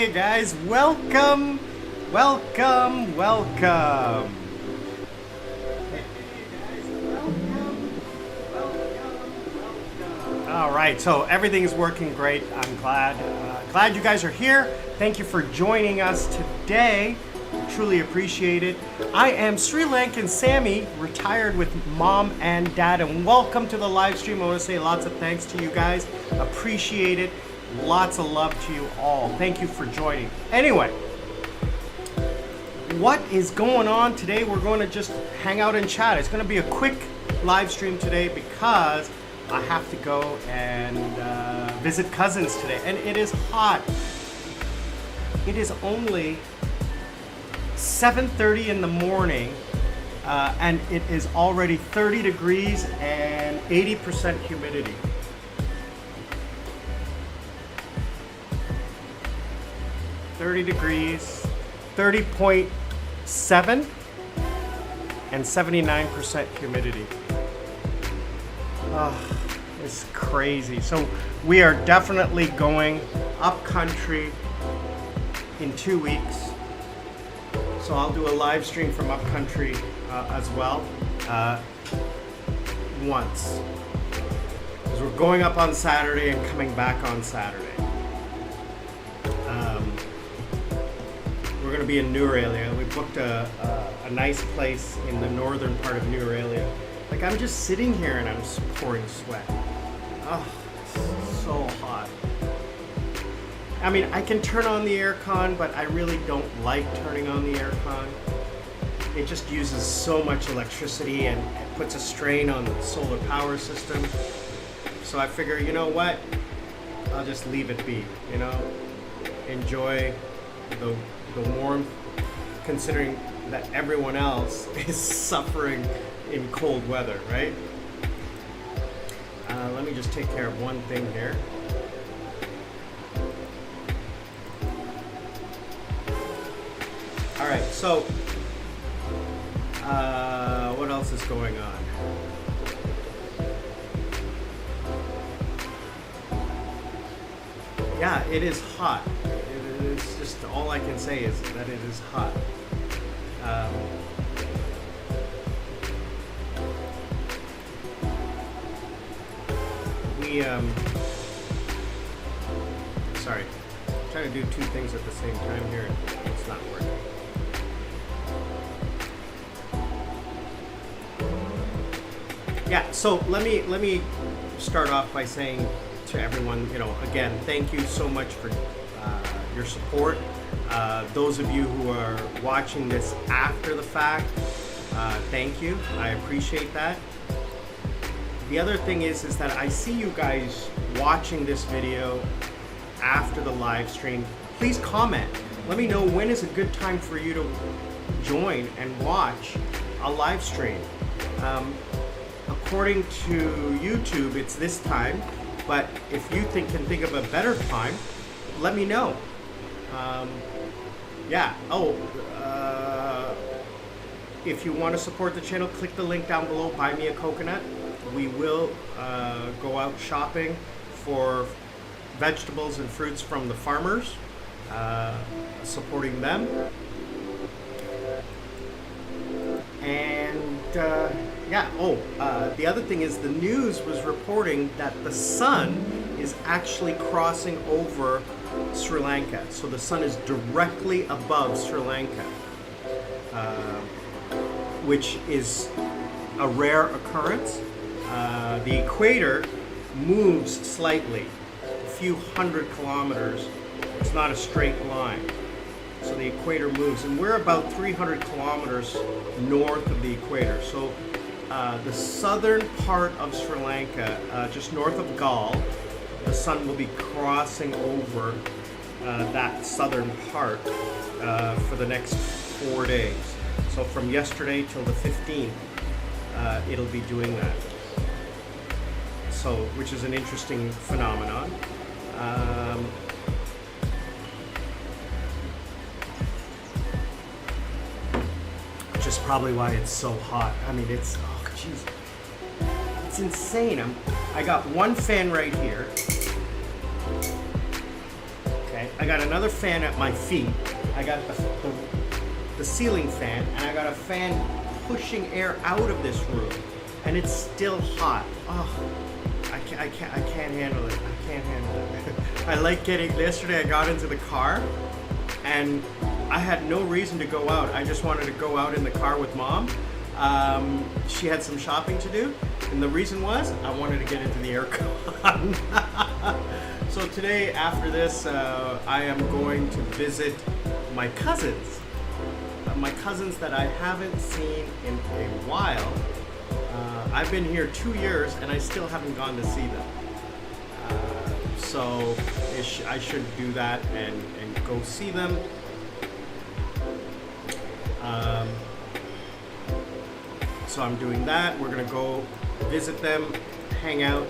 Hey guys, welcome. All right, so everything's working great. I'm glad you guys are here. Thank you for joining us today. Truly appreciate it. I am Sri Lankan Sammy, retired with mom and dad, and welcome to the live stream. I want to say lots of thanks to you guys. Appreciate it. Lots of love to you all. Thank you for joining. Anyway, what is going on today? We're going to just hang out and chat. It's going to be a quick live stream today because I have to go and visit cousins today, and it is hot. It is only 7:30 in the morning, and it is already 30 degrees and 80% humidity. Degrees, 30.7 and 79% humidity. Oh, it's crazy. So we are definitely going up country in 2 weeks. So I'll do a live stream from up country as well once. Because we're going up on Saturday and coming back on Saturday. We're going to be in New Aurelia. We booked a nice place in the northern part of New Aurelia. Like, I'm just sitting here and I'm pouring sweat. Oh, it's so hot. I mean, I can turn on the aircon, but I really don't like turning on the aircon. It just uses so much electricity and it puts a strain on the solar power system. So I figure, you know what? I'll just leave it be, you know? Enjoy the warmth, considering that everyone else is suffering in cold weather, right? Let me just take care of one thing here. All right, so what else is going on? Yeah, it is hot. It's just all I can say is that it is hot. Sorry, I'm trying to do two things at the same time here, and it's not working. Yeah, so let me start off by saying to everyone, you know, again, thank you so much for your support. Those of you who are watching this after the fact, thank you. I appreciate that. The other thing is that I see you guys watching this video after the live stream. Please comment. Let me know when is a good time for you to join and watch a live stream. According to YouTube, it's this time, but if you can think of a better time, let me know. Yeah. If you want to support the channel, click the link down below, buy me a coconut. We will go out shopping for vegetables and fruits from the farmers, supporting them. And yeah, the other thing is the news was reporting that the sun is actually crossing over Sri Lanka. So the sun is directly above Sri Lanka, which is a rare occurrence. The equator moves slightly, a few hundred kilometers. It's not a straight line. So the equator moves, and we're about 300 kilometers north of the equator. So the southern part of Sri Lanka, just north of Galle, the sun will be crossing over that southern part for the next 4 days. So from yesterday till the 15th, it'll be doing that. So, which is an interesting phenomenon. Which is probably why it's so hot. I mean, it's, oh jeez, it's insane. I got one fan right here. Okay. I got another fan at my feet. I got the ceiling fan, and I got a fan pushing air out of this room, and it's still hot. Oh, I can't handle it. I can't handle it. I like yesterday I got into the car, and I had no reason to go out. I just wanted to go out in the car with Mom. She had some shopping to do, and the reason was I wanted to get into the aircon. So today, after this, I am going to visit my cousins. My cousins that I haven't seen in a while. I've been here 2 years and I still haven't gone to see them. So I should do that and go see them. So I'm doing that. We're gonna go visit them, hang out.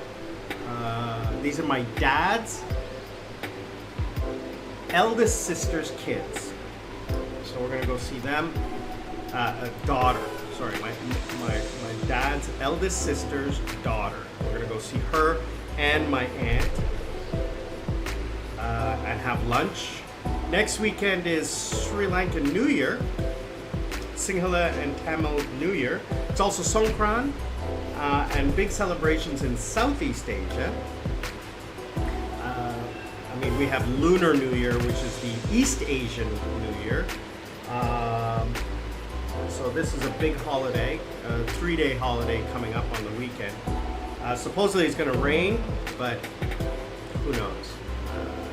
These are my dad's eldest sister's kids. So we're gonna go see them. A daughter. Sorry, my dad's eldest sister's daughter. We're gonna go see her and my aunt and have lunch. Next weekend is Sri Lankan New Year, Sinhala and Tamil New Year. It's also Songkran and big celebrations in Southeast Asia. I mean, we have Lunar New Year, which is the East Asian New Year. So this is a big holiday, a 3-day holiday coming up on the weekend. Supposedly it's going to rain, but who knows?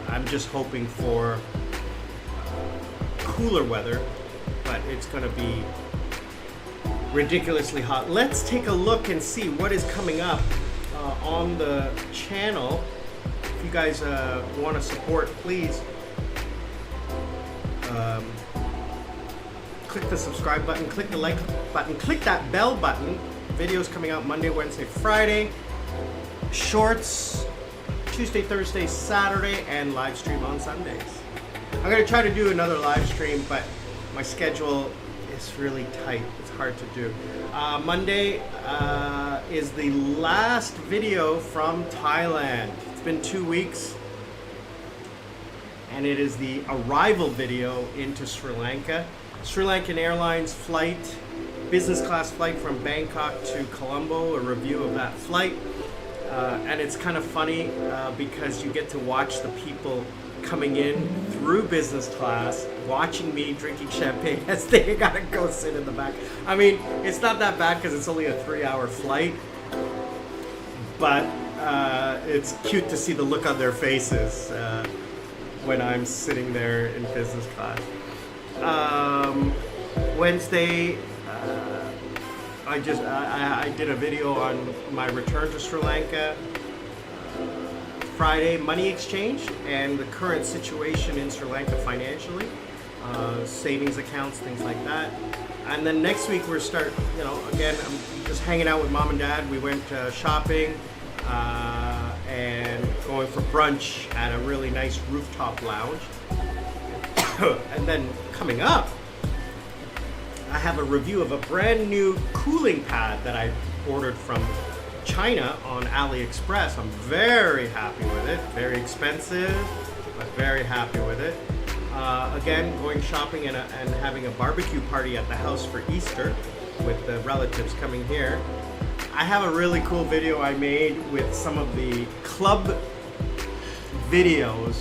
I'm just hoping for cooler weather, but it's going to be ridiculously hot. Let's take a look and see what is coming up on the channel. If you guys want to support, please click the subscribe button, click the like button, click that bell button. Videos coming out Monday, Wednesday, Friday. Shorts Tuesday, Thursday, Saturday, and live stream on Sundays. I'm going to try to do another live stream, but my schedule is really tight. It's hard to do. Monday is the last video from Thailand. It's been 2 weeks, and it is the arrival video into Sri Lanka. Sri Lankan Airlines flight, business class flight from Bangkok to Colombo, a review of that flight. And it's kind of funny because you get to watch the people coming in through business class, watching me drinking champagne as they gotta go sit in the back. I mean, it's not that bad because it's only a 3-hour flight, but it's cute to see the look on their faces when I'm sitting there in business class. Wednesday, I did a video on my return to Sri Lanka. Friday, money exchange and the current situation in Sri Lanka financially, savings accounts, things like that. And then next week we're again, I'm just hanging out with Mom and Dad. We went shopping and going for brunch at a really nice rooftop lounge. And then coming up, I have a review of a brand new cooling pad that I ordered from China on AliExpress. I'm very happy with it. Very expensive, but very happy with it. Again, going shopping and having a barbecue party at the house for Easter with the relatives coming here. I have a really cool video I made with some of the club videos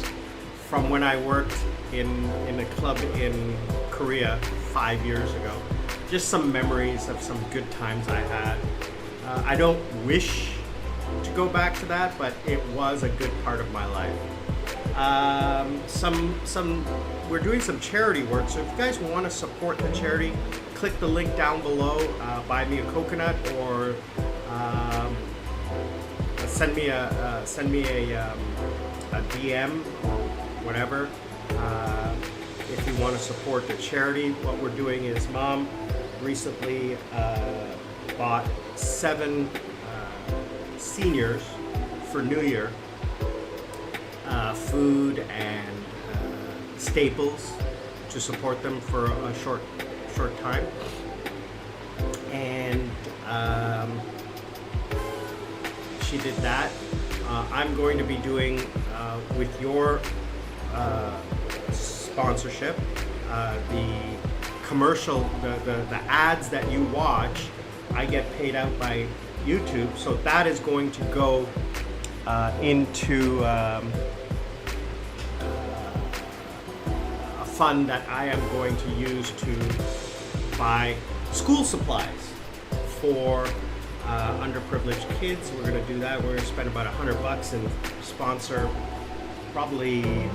from when I worked in a club in Korea 5 years ago. Just some memories of some good times I had. I don't wish to go back to that, but it was a good part of my life. We're doing some charity work, so if you guys want to support the charity, click the link down below. Buy me a coconut or send me a DM or whatever. If you want to support the charity, what we're doing is Mom recently bought 7 seniors for New Year food and staples to support them for a short time. And she did that. I'm going to be doing with your sponsorship. The commercial, the ads that you watch, I get paid out by YouTube. So that is going to go into a fund that I am going to use to buy school supplies for underprivileged kids. We're going to do that. We're going to spend about $100 and sponsor probably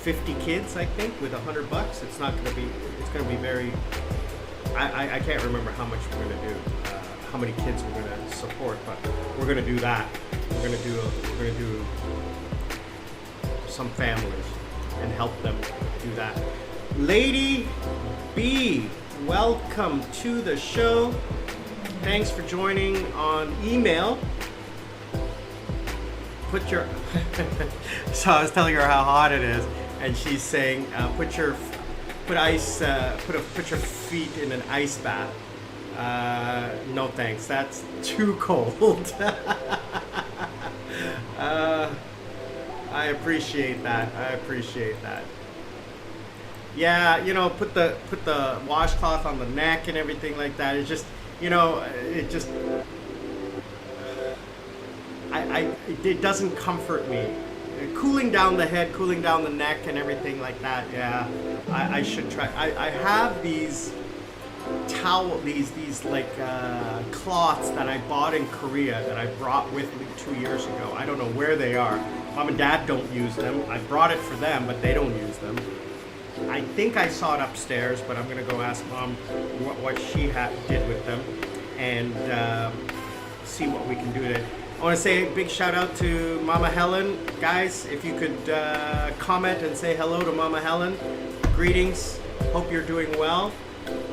50 kids, I think, with $100. It's not going to be. It's going to be very. I can't remember how much we're going to do, how many kids we're going to support, but we're going to do that. We're going to do some families and help them do that. Lady B, welcome to the show. Thanks for joining on email. Put your so I was telling her how hot it is, and she's saying put your feet in an ice bath. No thanks, that's too cold. I appreciate that. Yeah, you know, put the washcloth on the neck and everything like that. It's just, you know, it just it doesn't comfort me. Cooling down the head, cooling down the neck and everything like that. Yeah, I should try. I have these these like cloths that I bought in Korea that I brought with me 2 years ago. I don't know where they are. Mom and Dad don't use them. I brought it for them, but they don't use them. I think I saw it upstairs, but I'm gonna go ask Mom what she did with them, and see what we can do to. I want to say a big shout out to Mama Helen. Guys, if you could comment and say hello to Mama Helen. Greetings. Hope you're doing well.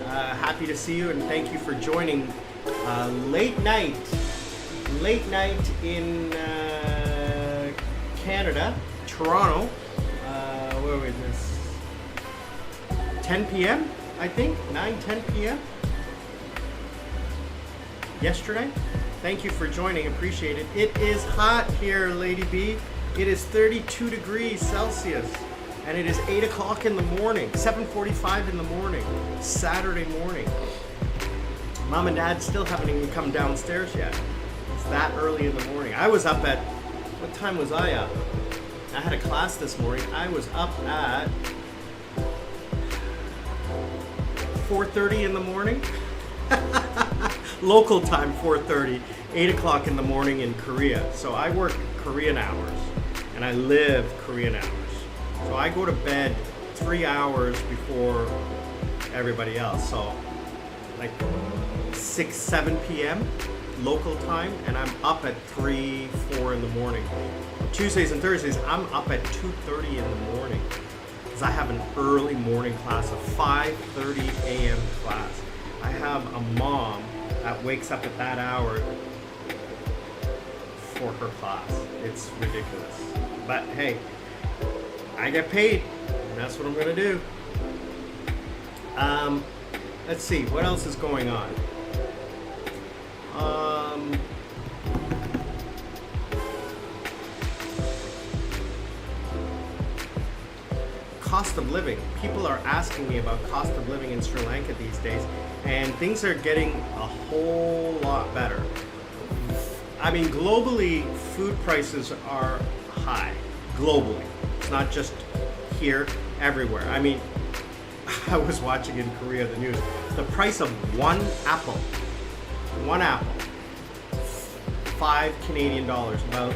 Happy to see you, and thank you for joining late night in Canada, Toronto. Where was this? 10 p.m. I think 9-10 p.m. yesterday. Thank you for joining. Appreciate it. It is hot here, Lady B. It is 32 degrees Celsius. And it is 8 o'clock in the morning, 7:45 in the morning, Saturday morning. Mom and Dad still haven't even come downstairs yet. It's that early in the morning. I was up at, what time was I up? I had a class this morning. I was up at 4:30 in the morning. Local time, 4:30, 8 o'clock in the morning in Korea. So I work Korean hours, and I live Korean hours. So I go to bed 3 hours before everybody else. So like 6-7 p.m. local time, and I'm up at 3-4 in the morning. Tuesdays and Thursdays, I'm up at 2:30 in the morning because I have an early morning class, a 5:30 a.m. class. I have a mom that wakes up at that hour for her class. It's ridiculous. But hey, I get paid, and that's what I'm gonna do. Let's see, what else is going on? Cost of living. People are asking me about cost of living in Sri Lanka these days, and things are getting a whole lot better. I mean, globally, food prices are high. Globally. It's not just here, everywhere. I mean, I was watching in Korea the news. The price of one apple, 5 Canadian dollars, about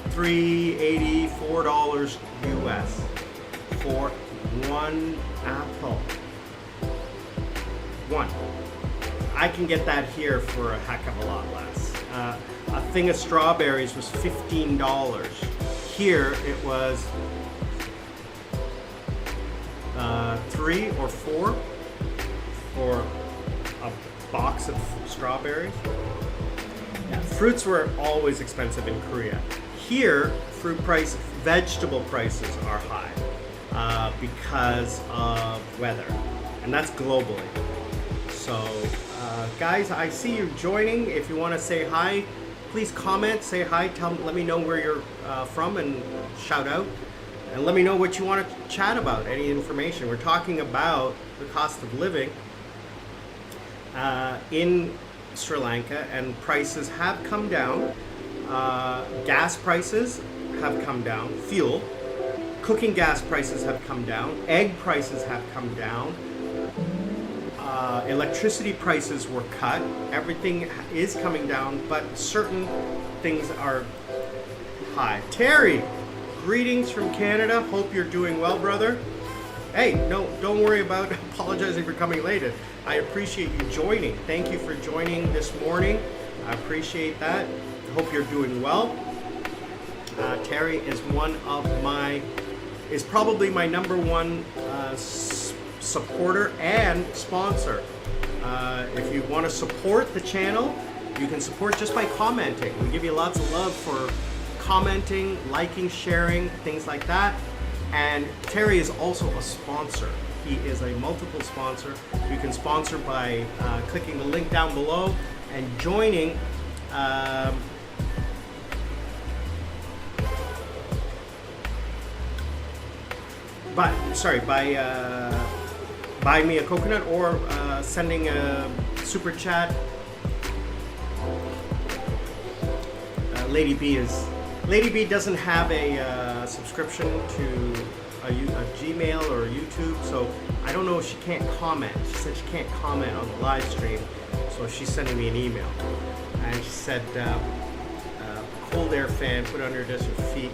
$3.80, $4 US for one apple. One. I can get that here for a heck of a lot less. A thing of strawberries was $15. Here it was 3 or 4 for a box of strawberries. Yeah, fruits were always expensive in Korea. Here, vegetable prices are high because of weather, and that's globally. So, guys, I see you joining. If you want to say hi, please comment, say hi, let me know where you're from, and shout out. And let me know what you want to chat about, any information. We're talking about the cost of living in Sri Lanka, and prices have come down. Gas prices have come down. Fuel. Cooking gas prices have come down. Egg prices have come down. Electricity prices were cut. Everything is coming down, but certain things are high. Terry, greetings from Canada. Hope you're doing well, brother. Hey, no, don't worry about apologizing for coming late. I appreciate you joining. Thank you for joining this morning. I appreciate that. Hope you're doing well. Terry is probably my number one supporter and sponsor. If you want to support the channel, you can support just by commenting. We give you lots of love for commenting, liking, sharing, things like that. And Terry is also a sponsor. He is a multiple sponsor. You can sponsor by clicking the link down below and joining by buying me a coconut or sending a super chat. Lady B doesn't have a subscription to a Gmail or YouTube, so I don't know if she can't comment. She said she can't comment on the live stream, so she's sending me an email. And she said, cold air fan, put under just your feet.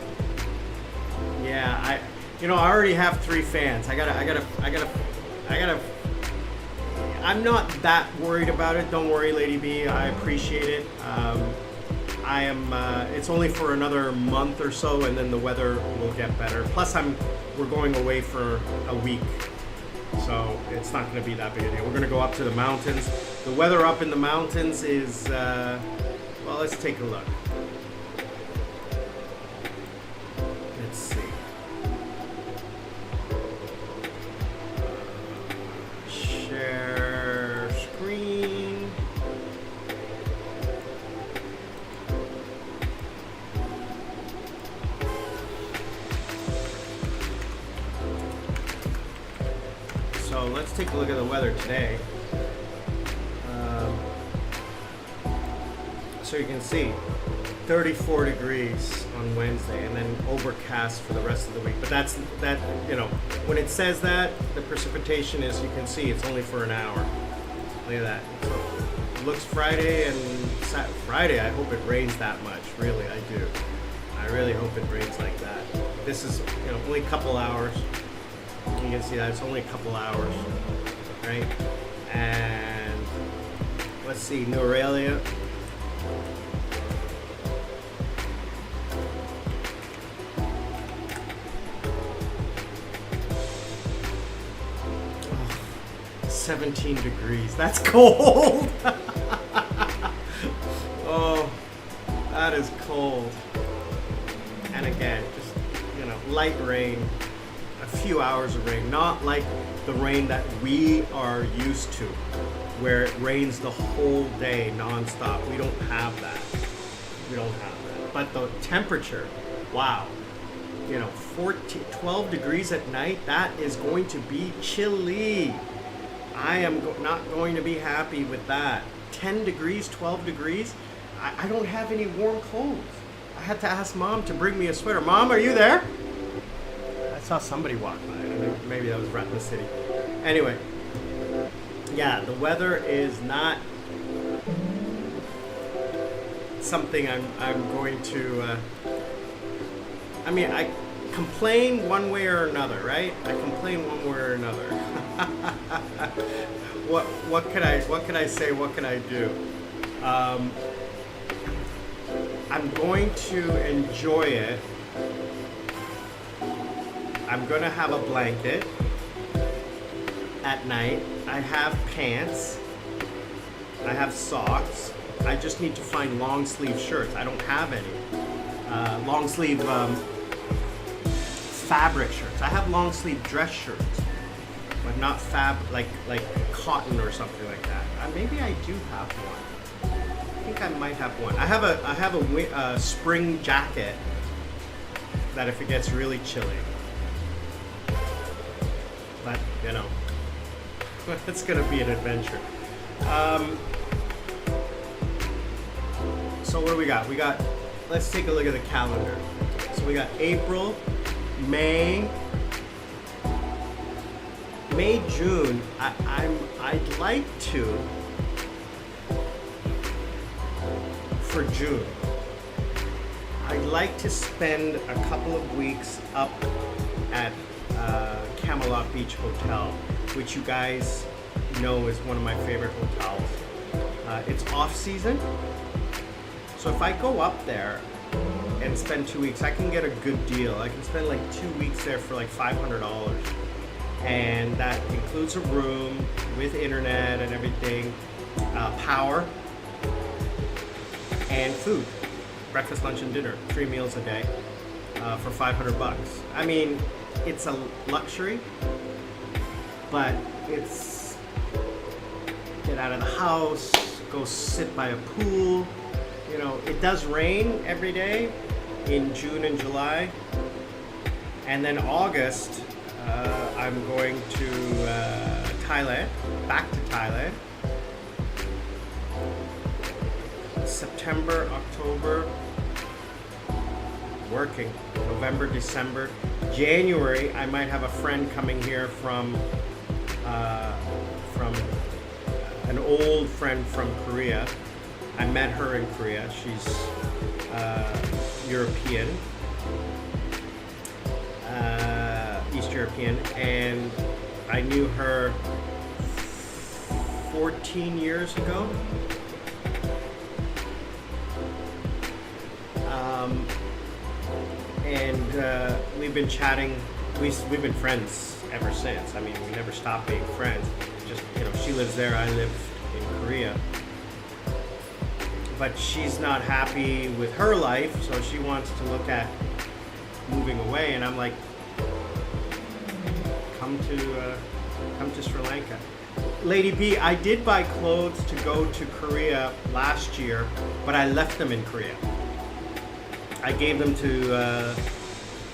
Yeah, I already have 3 fans. I'm not that worried about it. Don't worry, Lady B. I appreciate it. It's only for another month or so, and then the weather will get better. Plus, we're going away for a week, so it's not going to be that big a deal. We're going to go up to the mountains. The weather up in the mountains is, well, let's take a look. Let's see. Share screen. So let's take a look at the weather today. So you can see 34 degrees on Wednesday, and then overcast for the rest of the week. But when it says that, the precipitation is, you can see, it's only for an hour. Look at that. So it looks Friday and Friday. I hope it rains that much. Really, I do. I really hope it rains like that. This is only a couple hours. You can see that it's only a couple hours, right? And let's see, New Aurelia. Oh, 17 degrees. That's cold. Oh, that is cold. And again, just light rain. A few hours of rain, not like the rain that we are used to, where it rains the whole day nonstop. We don't have that. But the temperature, wow, 12 degrees at night, that is going to be chilly. I am not going to be happy with that. 10 degrees, 12 degrees, I don't have any warm clothes. I had to ask Mom to bring me a sweater. Mom, are you there? I saw somebody walk by. Maybe that was Ratna City. Anyway, yeah, the weather is not something I'm going to. I complain one way or another, right? I complain one way or another. What can I say? What can I do? I'm going to enjoy it. I'm gonna have a blanket at night. I have pants. I have socks. I just need to find long sleeve shirts. I don't have any long sleeve fabric shirts. I have long sleeve dress shirts, but not like cotton or something like that. Maybe I do have one. think I might have one. I have a spring jacket that if it gets really chilly, but you know, it's gonna be an adventure. So what do we got? Let's take a look at the calendar. So we got April, May, June. I'd like to, for June, I'd like to spend a couple of weeks up at Camelot Beach Hotel, which you guys know is one of my favorite hotels. It's off season, so if I go up there and spend 2 weeks, I can get a good deal. I can spend like 2 weeks there for like $500, and that includes a room with internet and everything, power, and food, breakfast, lunch, and dinner, 3 meals a day, for $500. I mean, it's a luxury, but it's get out of the house, go sit by a pool. You know, it does rain every day in June and July, and then August, I'm going to Thailand, back to Thailand. September, October, working. November, December, January, I might have a friend coming here from an old friend from Korea. I met her in Korea. She's European, East European, and I knew her 14 years ago. And we've been chatting. We've been friends ever since. I mean, we never stopped being friends. Just, you know, she lives there, I live in Korea. But she's not happy with her life, so she wants to look at moving away. And I'm like, come to Sri Lanka. Lady B, I did buy clothes to go to Korea last year, but I left them in Korea. I gave them to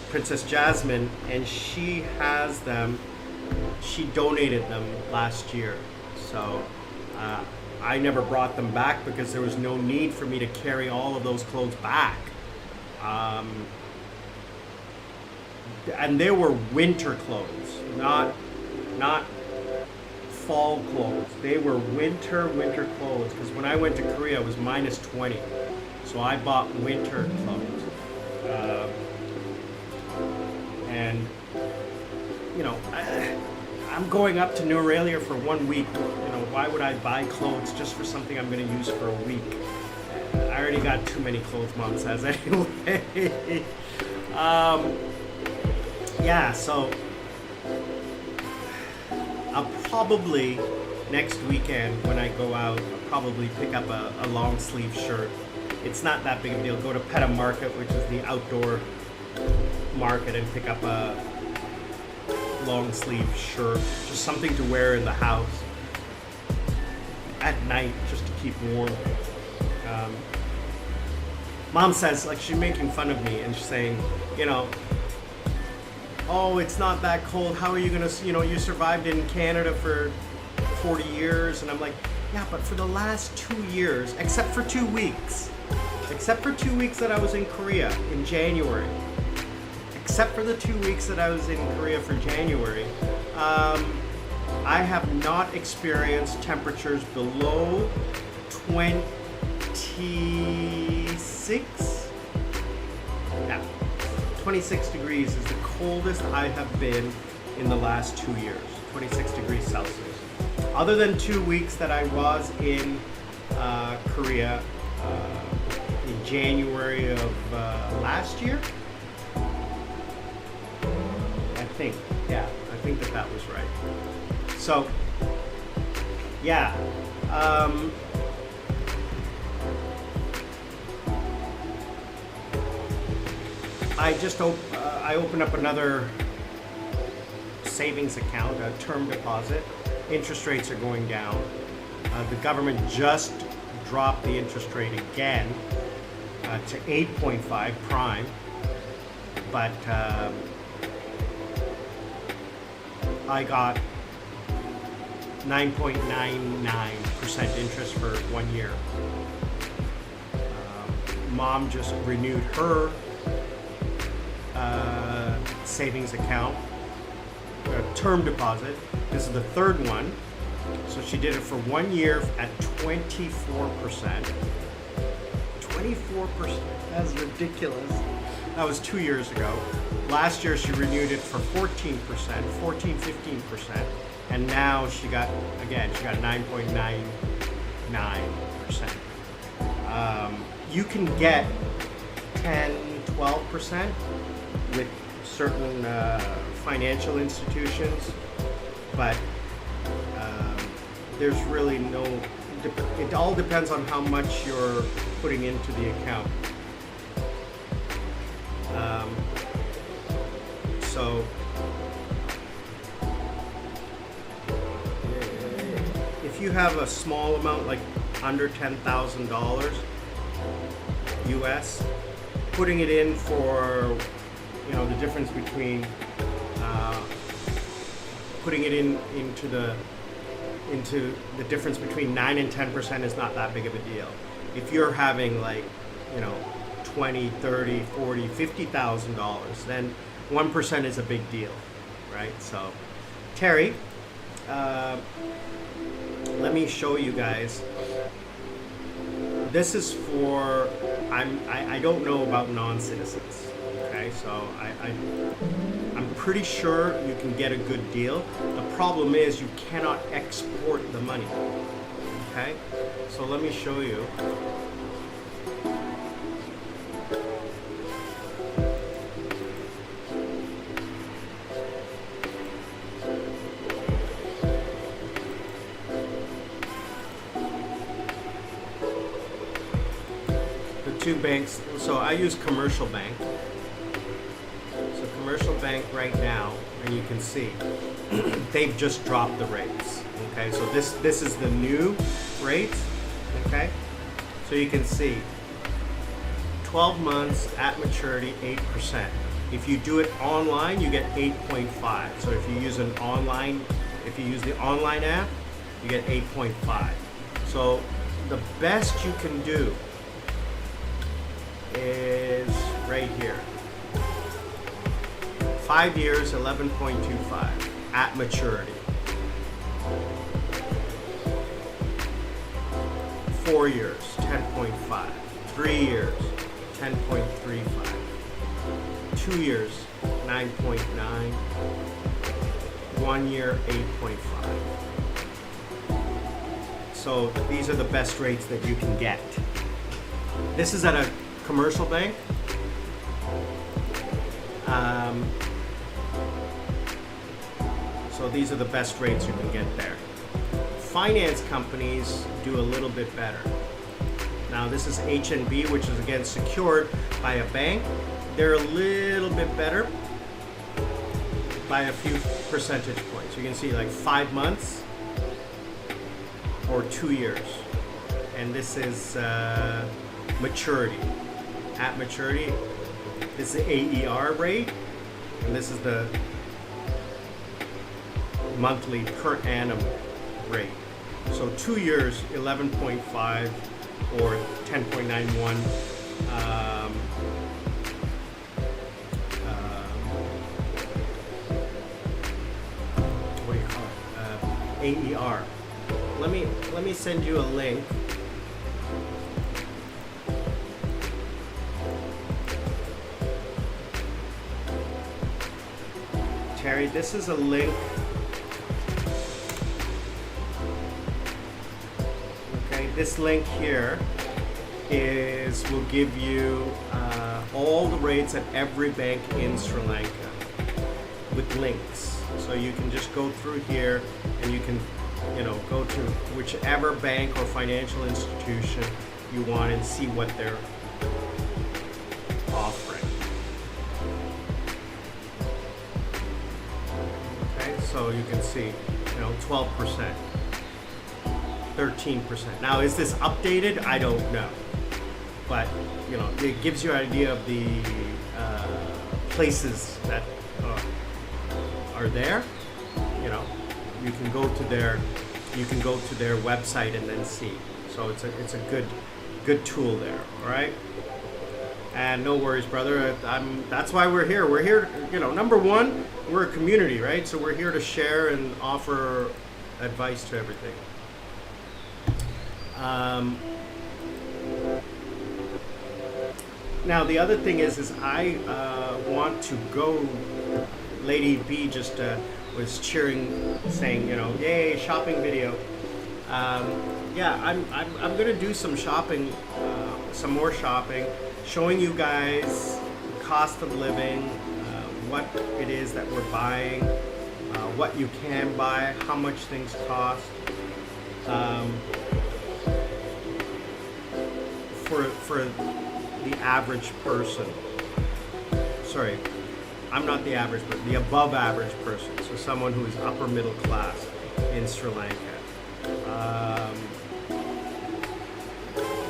Princess Jasmine, and she has them. She donated them last year, so I never brought them back because there was no need for me to carry all of those clothes back. And they were winter clothes, not fall clothes. They were winter clothes, because when I went to Korea it was minus 20. So I bought winter clothes. And, you know, I'm going up to New Australia for 1 week. You know, why would I buy clothes just for something I'm going to use for a week? I already got too many clothes, Mom says, anyway. Yeah, so I'll probably, next weekend when I go out, I'll probably pick up a long sleeve shirt. It's not that big of a deal. Go to Peta Market, which is the outdoor market, and pick up a long sleeve shirt. Just something to wear in the house at night, just to keep warm. Mom says, like, she's making fun of me and she's saying, you know, oh, it's not that cold. How are you gonna, you know, you survived in Canada for 40 years. And I'm like, yeah, but for the last 2 years, except for 2 weeks, that I was in Korea in January, except for the 2 weeks that I was in Korea for January, I have not experienced temperatures below 26. Yeah, 26 degrees is the coldest I have been in the last 2 years. 26 degrees Celsius. Other than 2 weeks that I was in Korea in January of last year, I think that was right. So, yeah. I opened up another savings account, a term deposit. Interest rates are going down. The government just dropped the interest rate again to 8.5 prime, but I got 9.99% interest for 1 year. Mom just renewed her savings account, term deposit. This is the third one. So she did it for 1 year at 24%. 24%, that's ridiculous. That was 2 years ago. Last year she renewed it for 14%, 15%. And now she got 9.99%. You can get 10, 12% with certain financial institutions, but there's really no, it all depends on how much you're putting into the account. So if you have a small amount, like under $10,000 US, putting it in for, the difference between putting it into the difference between 9 and 10% is not that big of a deal. If you're having like, $20, $30, $40, $50,000, then 1% is a big deal, right? So, Terry, let me show you guys. This is for, I don't know about non-citizens. Okay, so I'm pretty sure you can get a good deal. The problem is you cannot export the money. Okay, so let me show you. The two banks, so I use Commercial Bank. Commercial Bank right now, and you can see they've just dropped the rates. Okay, so this is the new rates. Okay, so you can see 12 months at maturity, 8%. If you do it online, you get 8.5. So if you use the online app, you get 8.5. So the best you can do is right here. 5 years, 11.25 at maturity. 4 years, 10.5. 3 years, 10.35. 2 years, 9.9. 1 year, 8.5. So these are the best rates that you can get. This is at a commercial bank. So these are the best rates you can get there. Finance companies do a little bit better. Now this is HNB, which is again secured by a bank. They're a little bit better by a few percentage points. You can see like 5 months or 2 years. And this is maturity. At maturity, this is the AER rate, and this is the monthly per annum rate. So 2 years, 11.5 or 10.91. What do you call it? AER. Let me send you a link. Terry, this is a link. Okay, this link here will give you all the rates at every bank in Sri Lanka with links. So you can just go through here and you can, go to whichever bank or financial institution you want and see what they're offering. Okay, so you can see, 12%. 13%. Now, is this updated? I don't know. But, you know, it gives you an idea of the places that are there. You know, you can go to their website and then see. So it's a good tool there. All right. And no worries, brother. That's why we're here. We're here, you know, number one, we're a community, right? So we're here to share and offer advice to everything. Now the other thing is I want to go. Lady B just was cheering, saying, you know, yay, shopping video. Yeah, I'm gonna do some shopping, some more shopping, showing you guys cost of living, what it is that we're buying, what you can buy, how much things cost. For the average person. Sorry, I'm not the average, but the above average person. So someone who is upper middle class in Sri Lanka.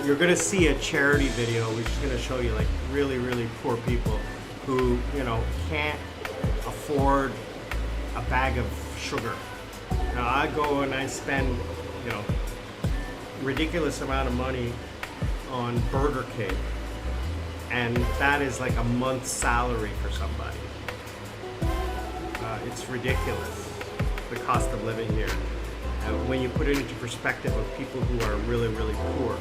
You're gonna see a charity video which is gonna show you like really, really poor people who, you know, can't afford a bag of sugar. Now I go and I spend, you know, ridiculous amount of money on Burger King, and that is like a month's salary for somebody. It's ridiculous, the cost of living here. When you put it into perspective of people who are really, really poor,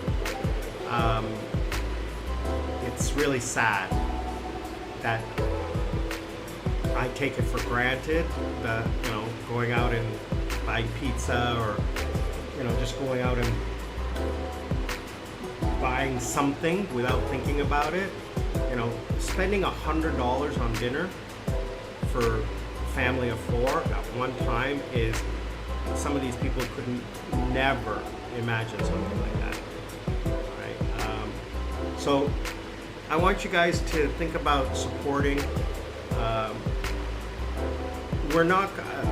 it's really sad that I take it for granted that, you know, going out and buying pizza, or, you know, just going out and buying something without thinking about it. You know, spending $100 on dinner for a family of 4 at one time is, some of these people couldn't never imagine something like that. Right? So I want you guys to think about supporting. We're not.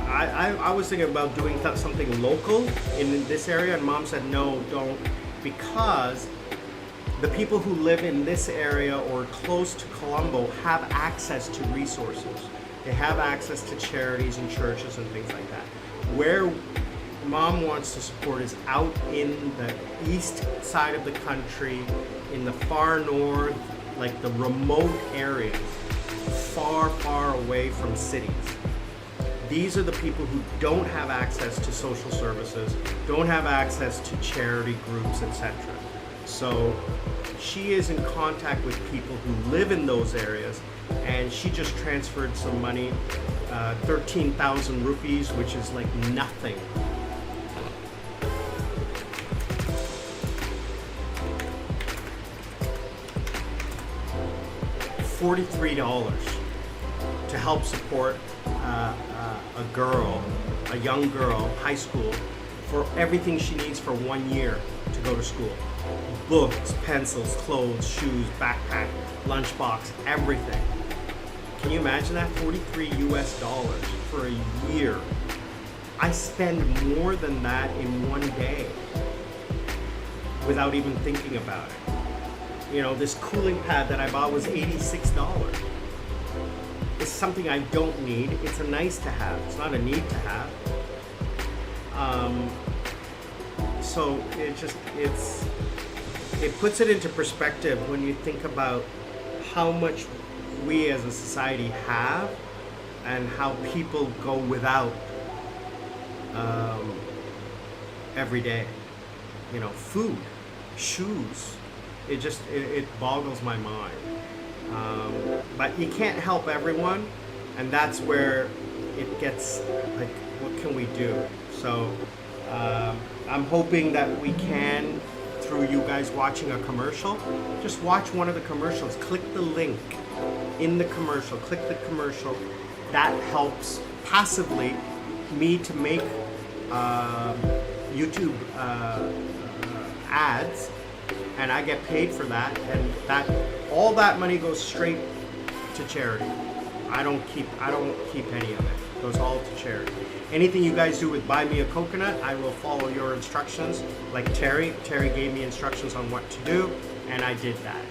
I was thinking about doing something local in this area, and Mom said no, don't, because the people who live in this area or close to Colombo have access to resources. They have access to charities and churches and things like that. Where Mom wants to support is out in the east side of the country, in the far north, like the remote areas, far, far away from cities. These are the people who don't have access to social services, don't have access to charity groups, etc. So she is in contact with people who live in those areas, and she just transferred some money, 13,000 rupees, which is like nothing. $43 to help support a young girl, high school, for everything she needs for 1 year to go to school. Books, pencils, clothes, shoes, backpack, lunchbox, everything. Can you imagine that? $43 for a year. I spend more than that in one day without even thinking about it. You know, this cooling pad that I bought was $86. It's something I don't need. It's a nice to have. It's not a need to have. So it puts it into perspective when you think about how much we as a society have and how people go without every day. You know, food, shoes. It boggles my mind. But you can't help everyone, and that's where it gets like, what can we do? So I'm hoping that we can, through you guys watching a commercial, just watch one of the commercials, click the link in the commercial, click the commercial. That helps passively me to make YouTube ads, and I get paid for that, and all that money goes straight to charity. I don't keep any of it. It goes all to charity. Anything you guys do with Buy Me a Coconut, I will follow your instructions. Like Terry gave me instructions on what to do, and I did that,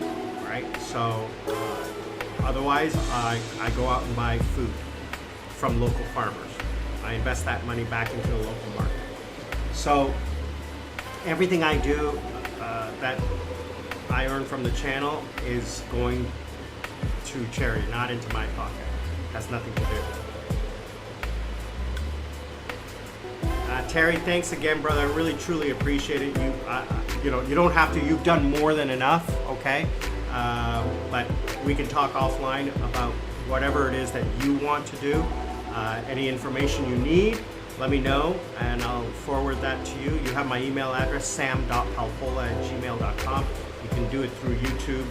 right? So otherwise, I go out and buy food from local farmers. I invest that money back into the local market. So everything I do that I earn from the channel is going to charity, not into my pocket. Has nothing to do. Terry, thanks again, brother. I really truly appreciate it. You know, you don't have to. You've done more than enough, okay? But we can talk offline about whatever it is that you want to do. Any information you need, let me know, and I'll forward that to you. You have my email address, sam.palpola@gmail.com. You can do it through YouTube.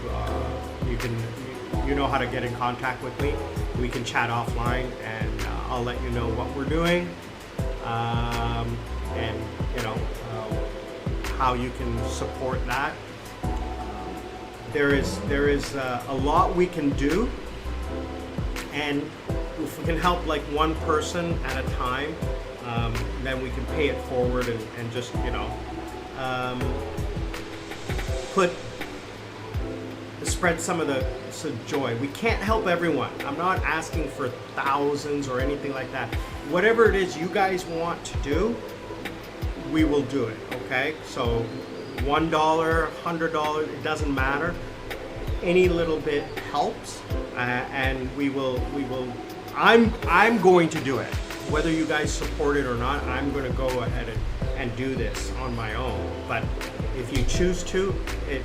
You know how to get in contact with me. We can chat offline, and I'll let you know what we're doing, and you know how you can support that. There is a lot we can do, and if we can help like one person at a time, then we can pay it forward and just, you know, spread some of the joy. We can't help everyone. I'm not asking for thousands or anything like that. Whatever it is you guys want to do, we will do it, okay? So $1, $100, it doesn't matter. Any little bit helps, and we will. I'm going to do it. Whether you guys support it or not, I'm going to go ahead and do this on my own. But if you choose to, it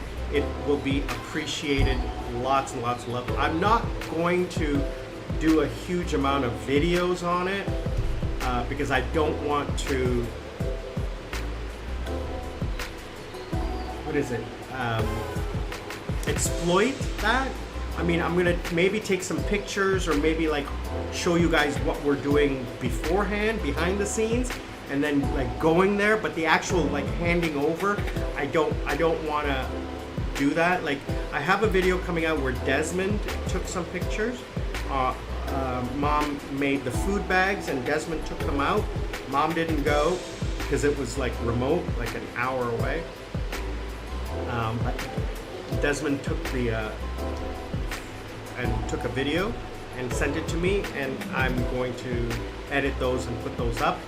will be appreciated. Lots and lots of love. I'm not going to do a huge amount of videos on it because I don't want to. What is it? Exploit that. I mean, I'm gonna maybe take some pictures or maybe like show you guys what we're doing beforehand, behind the scenes, and then like going there. But the actual like handing over, I don't want to do that. Like I have a video coming out where Desmond took some pictures. Mom made the food bags and Desmond took them out. Mom didn't go because it was like remote, like an hour away. But Desmond took took a video and sent it to me, and I'm going to edit those and put those up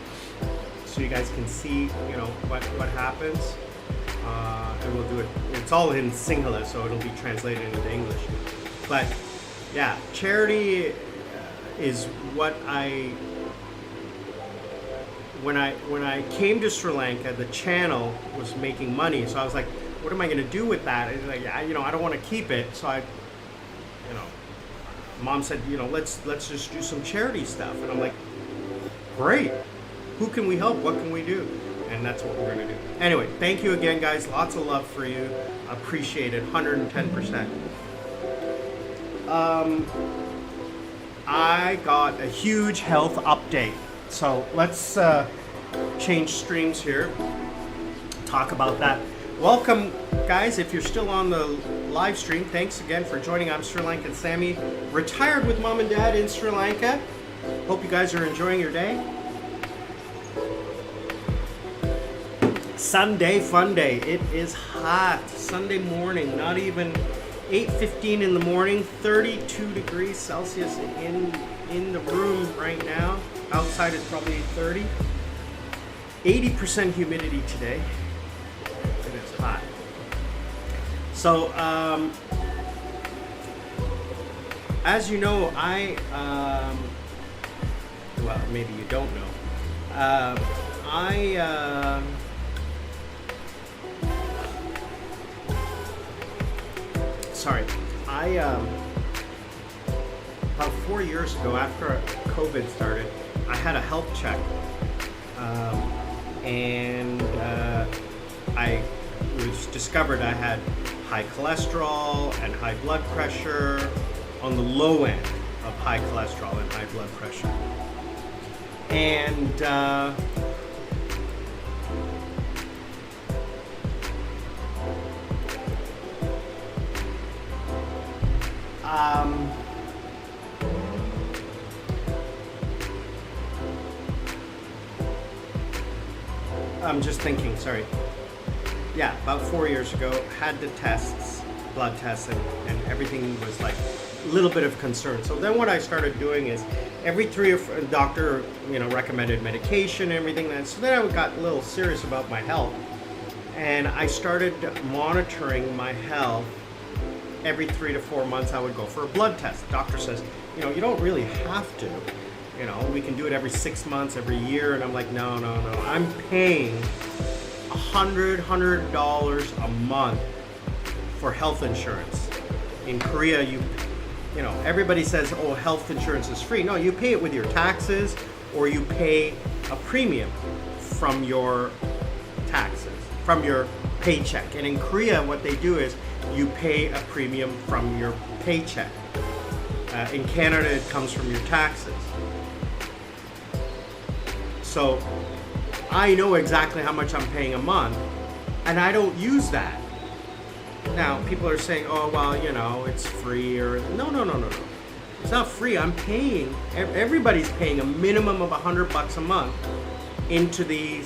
so you guys can see, you know, what happens. And we'll do it. It's all in Sinhala, so it'll be translated into English. But yeah, charity is what when I came to Sri Lanka, the channel was making money, so I was like, what am I going to do with that? And like, you know, I don't want to keep it, so you know, Mom said, you know, let's just do some charity stuff, and I'm like, great. Who can we help? What can we do? And that's what we're going to do. Anyway, thank you again, guys. Lots of love for you. Appreciate it, 110%. I got a huge health update. So let's change streams here. Talk about that. Welcome, guys. If you're still on the live stream, thanks again for joining. I'm Sri Lankan Sammy, retired with Mom and Dad in Sri Lanka. Hope you guys are enjoying your day. Sunday fun day. It is hot. Sunday morning, not even 8:15 in the morning, 32 degrees Celsius in the room right now. Outside is probably 30. 80% humidity today. It is hot. So, as you know, well, maybe you don't know. About 4 years ago, after COVID started, I had a health check, and I was discovered I had high cholesterol and high blood pressure, on the low end of high cholesterol and high blood pressure. And I'm just thinking, sorry. Yeah, about 4 years ago, had the tests, blood tests, and everything was like a little bit of concern. So then what I started doing is every doctor, recommended medication and everything. So then I got a little serious about my health, and I started monitoring my health. Every 3 to 4 months, I would go for a blood test. The doctor says, you don't really have to. We can do it every 6 months, every year. And I'm like, no. I'm paying $100 a month for health insurance. In Korea, everybody says, oh, health insurance is free. No, you pay it with your taxes, or you pay a premium from your taxes, from your paycheck. And in Korea, what they do is you pay a premium from your paycheck. In Canada, it comes from your taxes. So I know exactly how much I'm paying a month, and I don't use that. Now, people are saying, oh, well, it's free, or no. It's not free. I'm paying, everybody's paying a minimum of $100 a month into the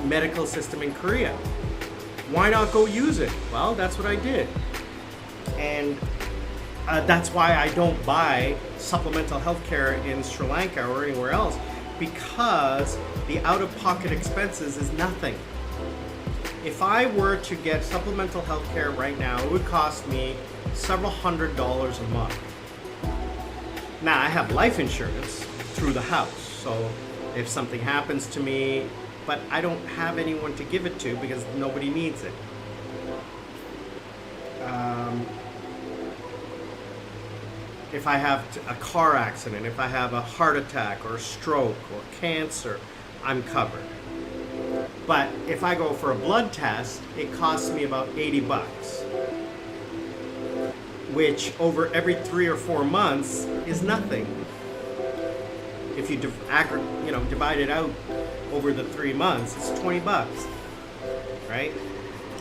medical system in Korea. Why not go use it? Well, that's what I did. And that's why I don't buy supplemental health care in Sri Lanka or anywhere else, because the out-of-pocket expenses is nothing. If I were to get supplemental health care right now, it would cost me several $100s a month. Now, I have life insurance through the house, so if something happens to me, but I don't have anyone to give it to because nobody needs it. If I have a car accident, if I have a heart attack or a stroke or cancer, I'm covered. But if I go for a blood test, it costs me about $80, which over every 3 or 4 months is nothing. If you divide it out over the 3 months, it's $20, right?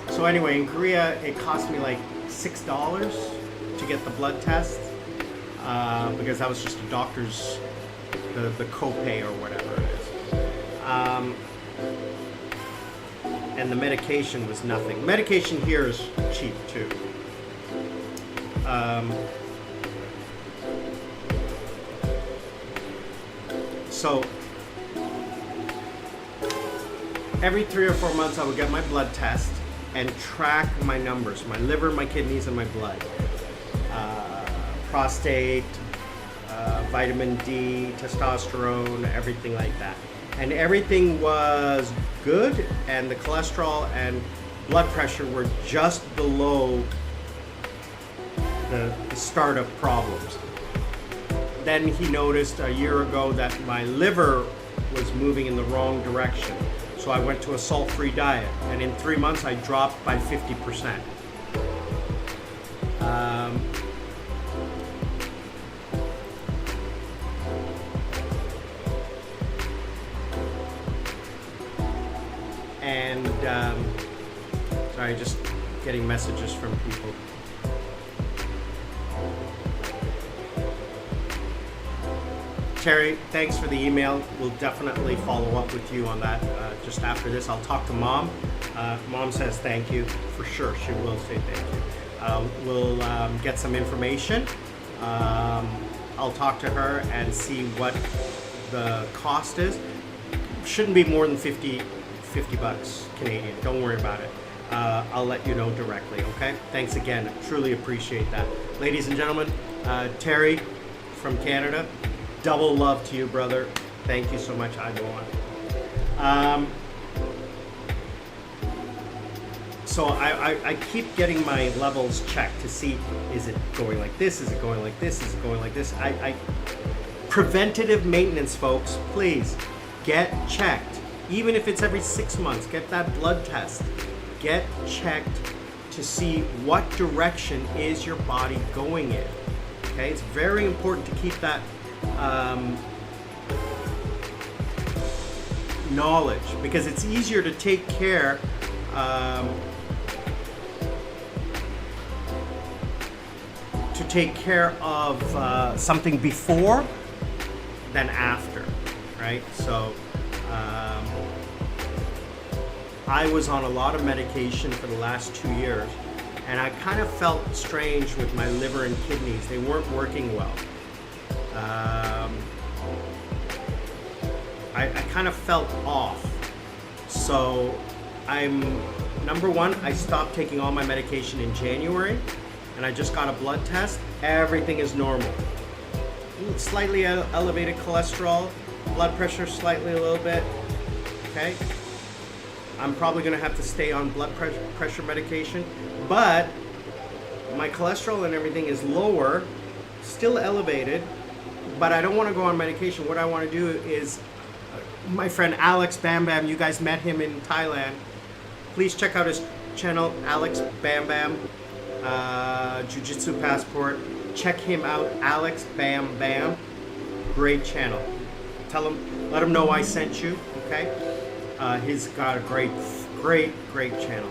So anyway, in Korea, it cost me like $6 to get the blood test. Because that was just a doctor's, the copay or whatever it is. And the medication was nothing. Medication here is cheap too. So every 3 or 4 months I would get my blood test and track my numbers, my liver, my kidneys, and my blood. Prostate, vitamin D, testosterone, everything like that. And everything was good, and the cholesterol and blood pressure were just below the start of problems. Then he noticed a year ago that my liver was moving in the wrong direction. So I went to a salt-free diet, and in 3 months I dropped by 50%. Sorry, just getting messages from people. Terry, thanks for the email. We'll definitely follow up with you on that just after this. I'll talk to Mom. Mom says thank you. For sure, she will say thank you. We'll get some information. I'll talk to her and see what the cost is. Shouldn't be more than $50 Canadian. Don't worry about it. I'll let you know directly, okay? Thanks again. Truly appreciate that. Ladies and gentlemen, Terry from Canada, double love to you, brother. Thank you so much, Iboan. So I keep getting my levels checked to see, is it going like this? Is it going like this? Is it going like this? Preventative maintenance, folks, please get checked. Even if it's every 6 months, get that blood test. Get checked to see what direction is your body going in. Okay, it's very important to keep that knowledge, because it's easier to take care of something before than after, right? So I was on a lot of medication for the last 2 years, and I kind of felt strange with my liver and kidneys. They weren't working well. I kind of felt off. So number one, I stopped taking all my medication in January, and I just got a blood test. Everything is normal. Slightly elevated cholesterol, blood pressure slightly a little bit, okay? I'm probably gonna have to stay on blood pressure medication, but my cholesterol and everything is lower, still elevated, but I don't wanna go on medication. What I wanna do is, my friend Alex Bam Bam, you guys met him in Thailand. Please check out his channel, Alex Bam Bam, Jiu-Jitsu Passport. Check him out, Alex Bam Bam. Great channel. Let him know I sent you, okay? He's got a great channel.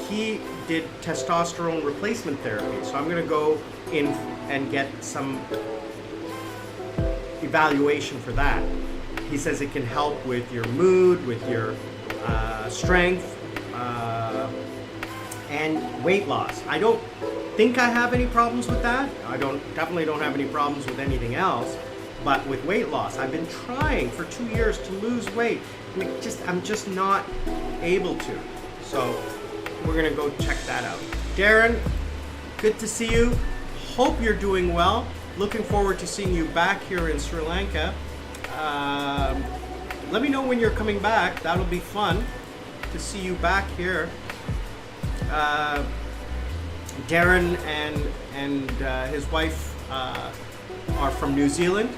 He did testosterone replacement therapy, so I'm gonna go in and get some evaluation for that. He says it can help with your mood, with your strength, and weight loss. I don't think I have any problems with that. I definitely don't have any problems with anything else, but with weight loss, I've been trying for 2 years to lose weight, and I'm just not able to. So we're gonna go check that out. Darren, good to see you. Hope you're doing well. Looking forward to seeing you back here in Sri Lanka. Let me know when you're coming back. That'll be fun to see you back here. Darren and his wife are from New Zealand,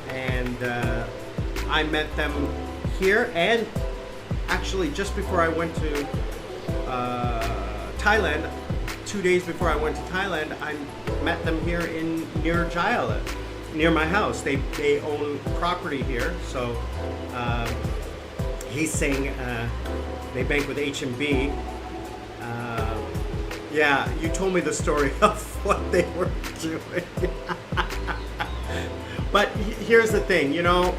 and I met them here, and actually just before I went to Thailand, 2 days before I went to Thailand, I met them here near Jayala, near my house. They own property here, so he's saying they bank with H&B. Yeah, you told me the story of what they were doing. But here's the thing, you know,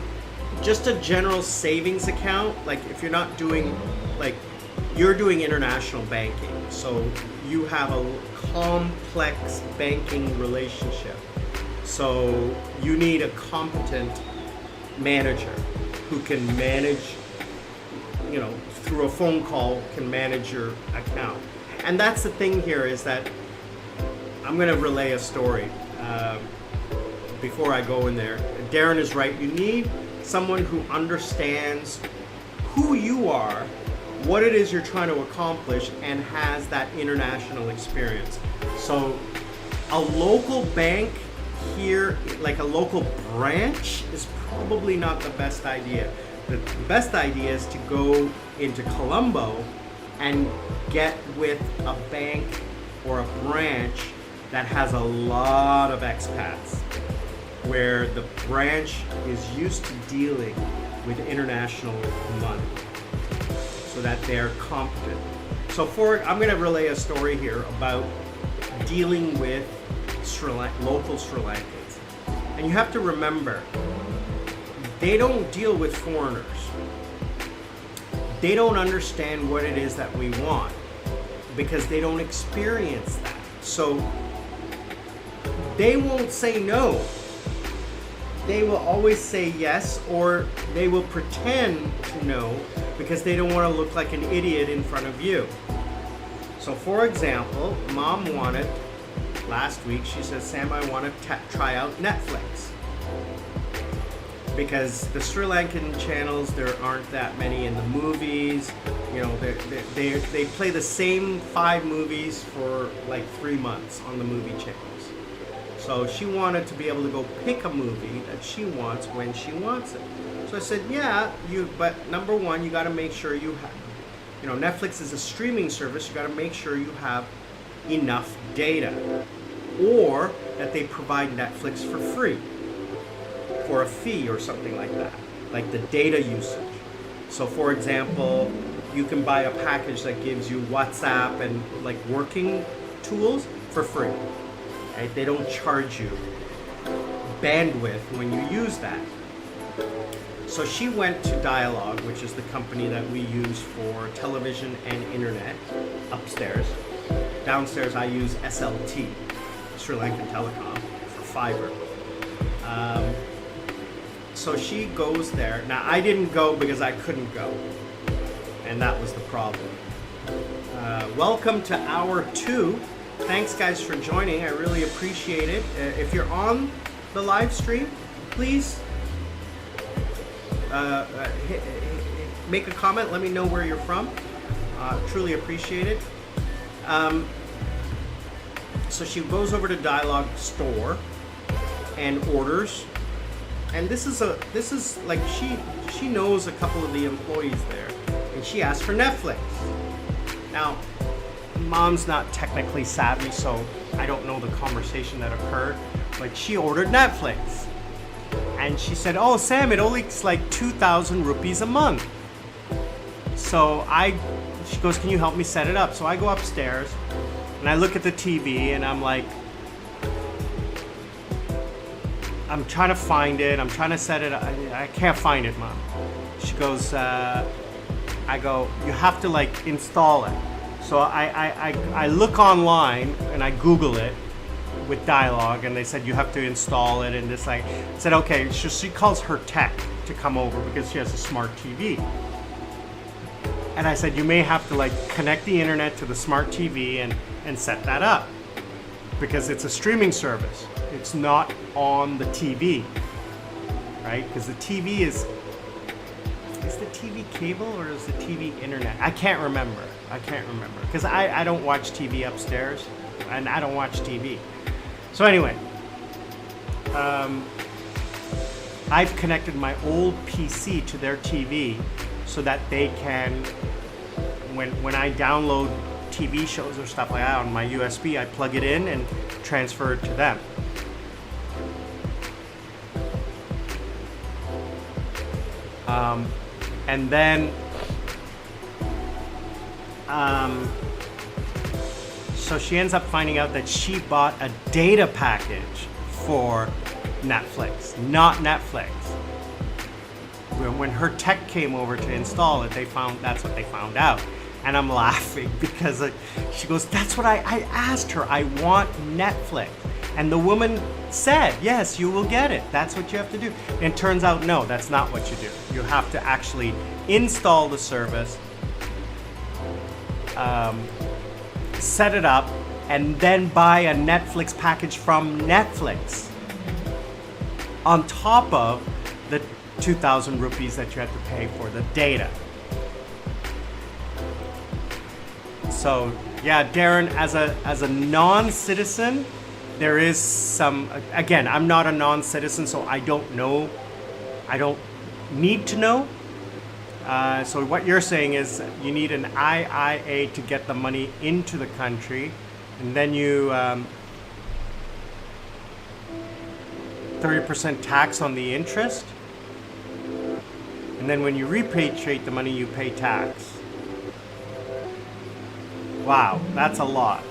just a general savings account, like if you're not doing, like you're doing international banking, so you have a complex banking relationship. So you need a competent manager who can manage, you know, through a phone call can manage your account. And that's the thing here, is that I'm going to relay a story before I go in there. Darren is right. You need someone who understands who you are, what it is you're trying to accomplish, and has that international experience. So a local bank here, like a local branch, is probably not the best idea. The best idea is to go into Colombo and get with a bank or a branch that has a lot of expats, where the branch is used to dealing with international money, so that they're competent. So I'm going to relay a story here about dealing with local Sri Lankans. And you have to remember, they don't deal with foreigners. They don't understand what it is that we want, because they don't experience that. So they won't say no. They will always say yes, or they will pretend to know, because they don't want to look like an idiot in front of you. So for example, Mom wanted, last week, she said, Sam, I want to try out Netflix. Because the Sri Lankan channels, there aren't that many in the movies. You know, they play the same 5 movies for like 3 months on the movie channels. So she wanted to be able to go pick a movie that she wants when she wants it. So I said, yeah, but number one, you got to make sure you have, you know, Netflix is a streaming service. You got to make sure you have enough data, or that they provide Netflix for free, for a fee or something like that, like the data usage. So for example, you can buy a package that gives you WhatsApp and like working tools for free. Right? They don't charge you bandwidth when you use that. So she went to Dialogue, which is the company that we use for television and internet, upstairs. Downstairs I use SLT, Sri Lankan Telecom, for fiber. So she goes there. Now I didn't go because I couldn't go, and that was the problem. Welcome to hour 2. Thanks guys for joining. I really appreciate it. If you're on the live stream, please make a comment. Let me know where you're from. Truly appreciate it. So she goes over to Dialogue store and orders. And this is like she knows a couple of the employees there, and she asked for Netflix. Now, Mom's not technically savvy, so I don't know the conversation that occurred, but she ordered Netflix. And she said, "Oh, Sam, it only is like 2,000 rupees a month." So she goes, "Can you help me set it up?" So I go upstairs and I look at the TV and I'm like, I'm trying to find it. I'm trying to set it up. I can't find it, Mom. She goes, I go, "You have to like install it." So I look online and I Google it with Dialogue, and they said you have to install it, and this I said okay. She calls her tech to come over because she has a smart TV. And I said you may have to like connect the internet to the smart TV and set that up because it's a streaming service. It's not on the TV, right? Because the TV is the TV cable or is the TV internet? I can't remember because I don't watch TV upstairs and I don't watch TV. So anyway, I've connected my old PC to their TV so that they can, when I download TV shows or stuff like that on my USB, I plug it in and transfer it to them. And then, so she ends up finding out that she bought a data package for Netflix, not Netflix. When her tech came over to install it, that's what they found out. And I'm laughing because she goes, "That's what I asked her. I want Netflix." And the woman said, "Yes, you will get it. That's what you have to do." And it turns out, no, that's not what you do. You have to actually install the service, set it up, and then buy a Netflix package from Netflix on top of the 2,000 rupees that you have to pay for the data. So yeah, Darren, as a non-citizen, there is some, again, I'm not a non-citizen, so I don't know, I don't need to know. So what you're saying is you need an IIA to get the money into the country, and then you 30% tax on the interest, and then when you repatriate the money, you pay tax. Wow, that's a lot.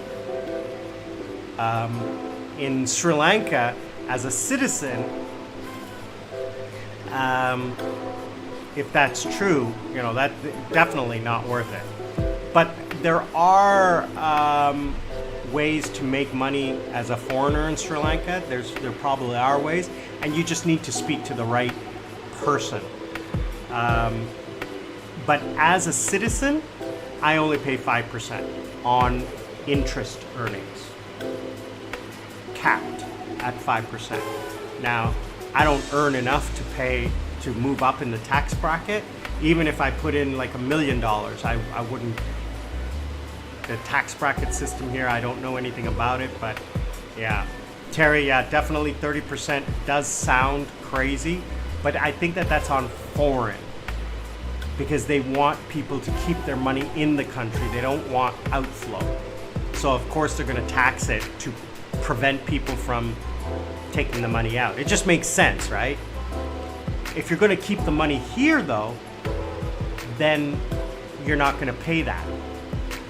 In Sri Lanka, as a citizen, if that's true, that's definitely not worth it. But there are ways to make money as a foreigner in Sri Lanka. There probably are ways, and you just need to speak to the right person. But as a citizen, I only pay 5% on interest earnings, capped at 5%. Now, I don't earn enough to move up in the tax bracket. Even if I put in like $1 million, I wouldn't. The tax bracket system here, I don't know anything about it, but yeah. Terry, yeah, definitely 30% does sound crazy, but I think that's on foreign, because they want people to keep their money in the country. They don't want outflow. So of course they're going to tax it to prevent people from taking the money out. It just makes sense, right? If you're going to keep the money here though, then you're not going to pay that,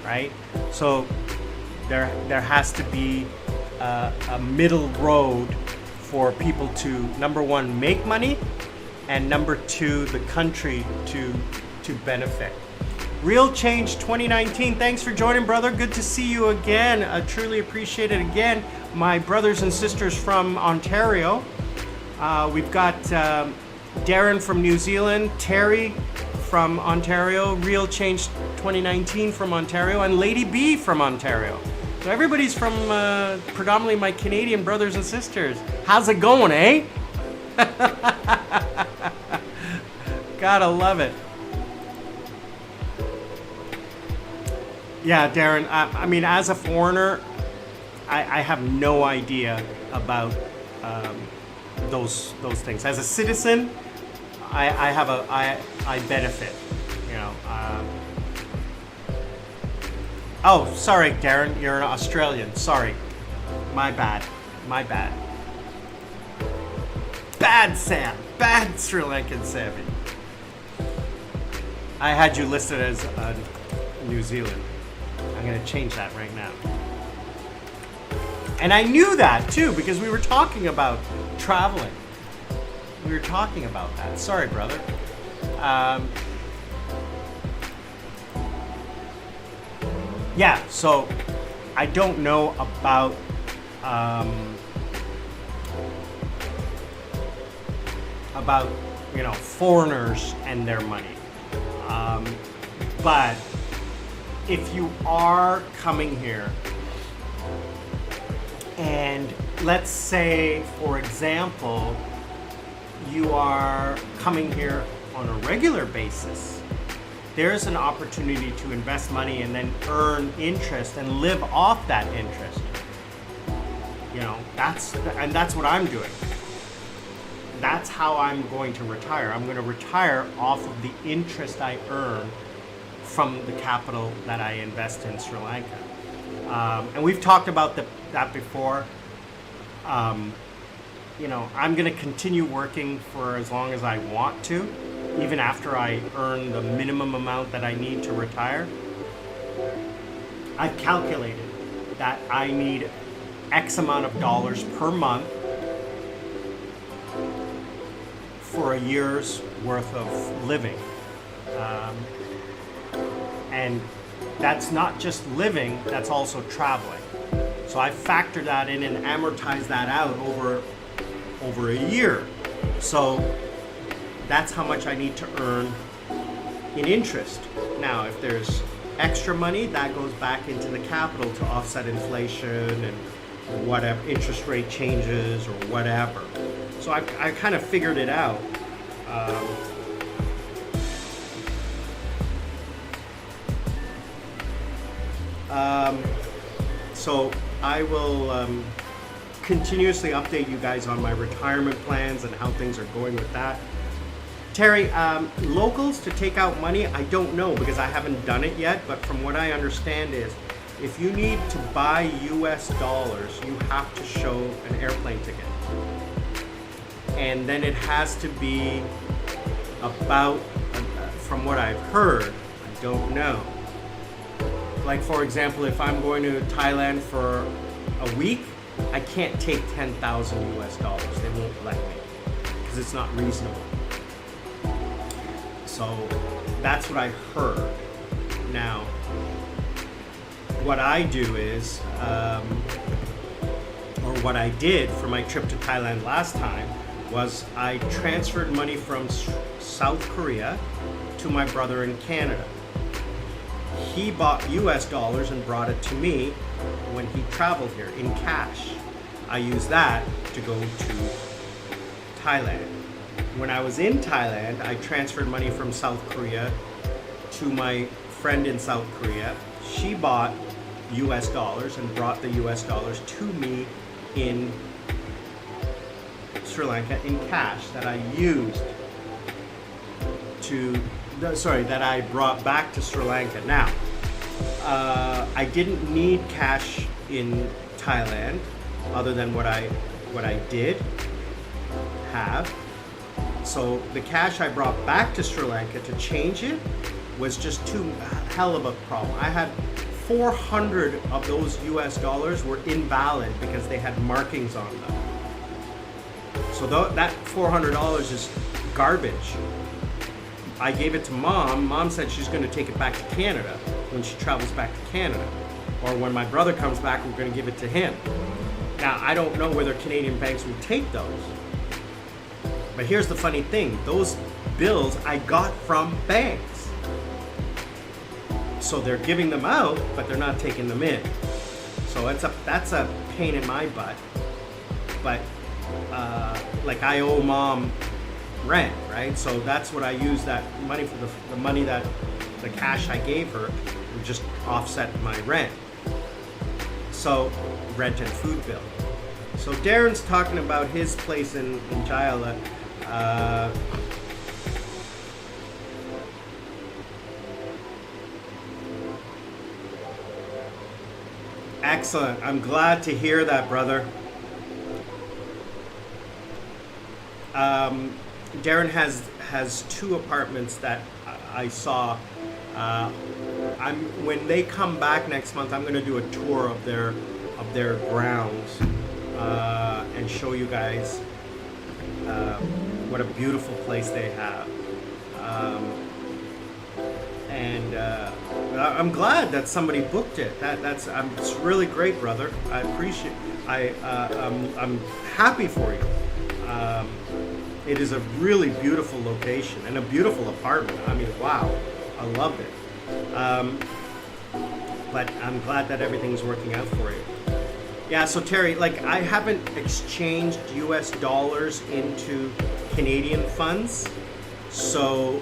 right? So there has to be a middle road for people to, number one, make money, and number 2, the country to benefit. Real Change 2019, thanks for joining, brother. Good to see you again. I truly appreciate it again. My brothers and sisters from Ontario. We've got Darren from New Zealand, Terry from Ontario, Real Change 2019 from Ontario, and Lady B from Ontario. So everybody's from predominantly my Canadian brothers and sisters. How's it going, eh? Gotta love it. Yeah, Darren, I mean, as a foreigner, I have no idea about those things. As a citizen, I benefit, you know. Oh, sorry, Darren, you're an Australian. Sorry, my bad. Bad Sam, bad Sri Lankan Sammy. I had you listed as New Zealand. I'm gonna change that right now. And I knew that too because we were talking about traveling. We were talking about that. Sorry, brother. Yeah, so I don't know about you know, foreigners and their money. But if you are coming here and let's say, for example, you are coming here on a regular basis, there's an opportunity to invest money and then earn interest and live off that interest. You know, that's what I'm doing. That's how I'm going to retire. I'm going to retire off of the interest I earn from the capital that I invest in Sri Lanka. And we've talked about that before. You know, I'm going to continue working for as long as I want to, even after I earn the minimum amount that I need to retire. I've calculated that I need X amount of dollars per month for a year's worth of living. And that's not just living, that's also traveling. So I factor that in and amortize that out over a year. So that's how much I need to earn in interest. Now, if there's extra money, that goes back into the capital to offset inflation and whatever, interest rate changes or whatever. So I kind of figured it out. So I will continuously update you guys on my retirement plans and how things are going with that. Terry, locals to take out money, I don't know because I haven't done it yet, but from what I understand is if you need to buy US dollars, you have to show an airplane ticket. And then it has to be about, from what I've heard, I don't know. Like for example, if I'm going to Thailand for a week, I can't take 10,000 US dollars. They won't let me because it's not reasonable. So that's what I heard. Now, what I do is, or what I did for my trip to Thailand last time, was I transferred money from South Korea to my brother in Canada. He bought US dollars and brought it to me when he traveled here in cash. I used that to go to Thailand. When I was in Thailand, I transferred money from South Korea to my friend in South Korea. She bought US dollars and brought the US dollars to me in Sri Lanka in cash that I used that I brought back to Sri Lanka. Now, I didn't need cash in Thailand other than what I did have. So the cash I brought back to Sri Lanka to change it was just too hell of a problem. I had 400 of those US dollars were invalid because they had markings on them. So that $400 is garbage. I gave it to Mom. Mom said she's going to take it back to Canada when she travels back to Canada. Or when my brother comes back, we're going to give it to him. Now, I don't know whether Canadian banks will take those. But here's the funny thing. Those bills I got from banks. So they're giving them out, but they're not taking them in. So that's a pain in my butt. But like I owe Mom rent, right? So that's what I use that money for, the money that the cash I gave her would just offset my rent. So rent and food bill. So Darren's talking about his place in Jayala. Excellent. I'm glad to hear that, brother. Darren has 2 apartments that I saw. When they come back next month, I'm going to do a tour of their grounds and show you guys what a beautiful place they have. And I'm glad that somebody booked it. It's really great, brother. I appreciate. I'm happy for you. It is a really beautiful location and a beautiful apartment. I mean, wow, I loved it. But I'm glad that everything's working out for you. Yeah, so Terry, like I haven't exchanged US dollars into Canadian funds. So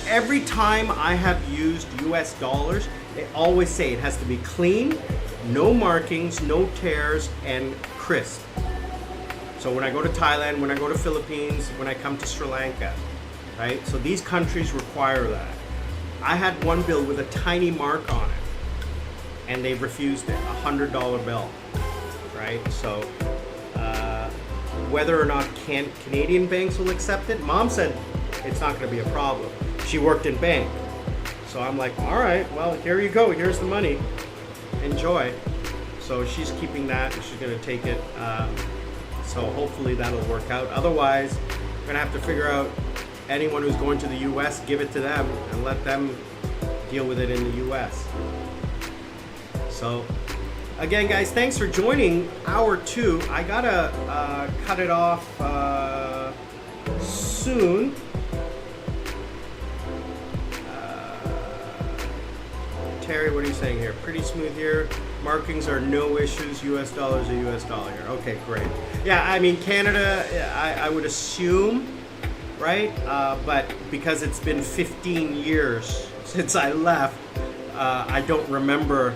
every time I have used US dollars, they always say it has to be clean, no markings, no tears, and crisp. So when I go to Thailand, when I go to Philippines, when I come to Sri Lanka, right? So these countries require that. I had one bill with a tiny mark on it, and they refused it, $100 bill, right? So whether or not Canadian banks will accept it, Mom said it's not going to be a problem. She worked in bank. So I'm like, all right, well, here you go. Here's the money. Enjoy. So she's keeping that, and she's going to take it. So hopefully that'll work out. Otherwise, we're going to have to figure out anyone who's going to the U.S., give it to them and let them deal with it in the U.S. So again, guys, thanks for joining hour 2. I got to cut it off soon. Terry, what are you saying here? Pretty smooth here. Markings are no issues. US dollars are US dollar here. Okay, great. Yeah, I mean, Canada, I would assume, right? But because it's been 15 years since I left, I don't remember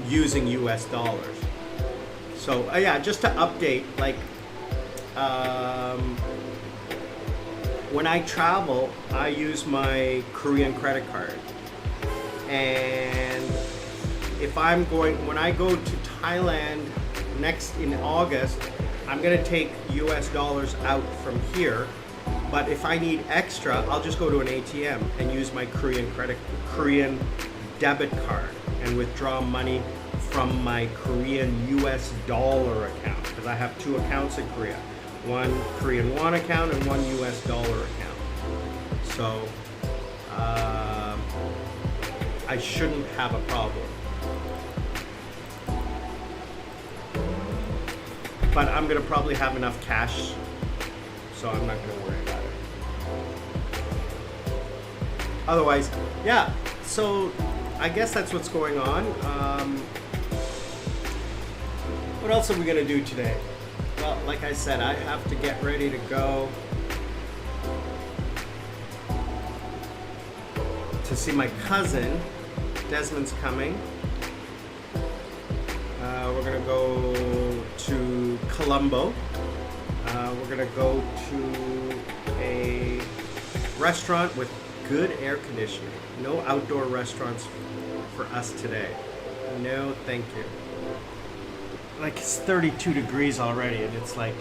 using US dollars. So, yeah, just to update, like, when I travel, I use my Korean credit card. And if I'm going, when I go to Thailand next in August, I'm gonna take US dollars out from here. But if I need extra, I'll just go to an ATM and use my Korean debit card and withdraw money from my Korean US dollar account, because I have 2 accounts in Korea. One Korean won account and one US dollar account. So I shouldn't have a problem. But I'm gonna probably have enough cash, so I'm not gonna worry about it. Otherwise, yeah, so I guess that's what's going on. What else are we gonna do today? Well, like I said, I have to get ready to go to see my cousin. Desmond's coming. We're gonna go to Colombo. We're gonna go to a restaurant with good air conditioning. No outdoor restaurants for us today. No, thank you. Like, it's 32 degrees already, and it's like,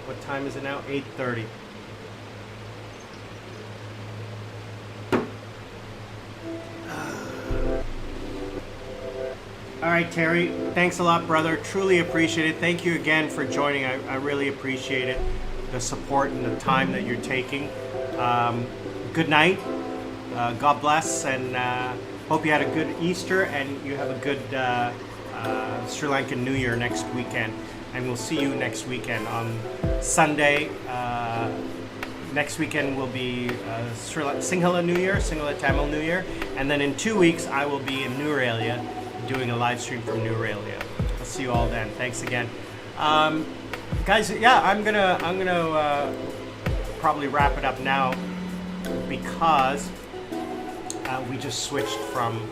what time is it now? 8:30. All right, Terry. Thanks a lot, brother. Truly appreciate it. Thank you again for joining. I really appreciate it. The support and the time that you're taking. Good night. God bless, and hope you had a good Easter and you have a good Sri Lankan New Year next weekend. And we'll see you next weekend on Sunday. Next weekend will be Sinhala New Year, Sinhala Tamil New Year, and then in 2 weeks I will be in Noorailia doing a live stream from Noorailia. I'll see you all then. Thanks again, guys. Yeah, I'm gonna probably wrap it up now because we just switched from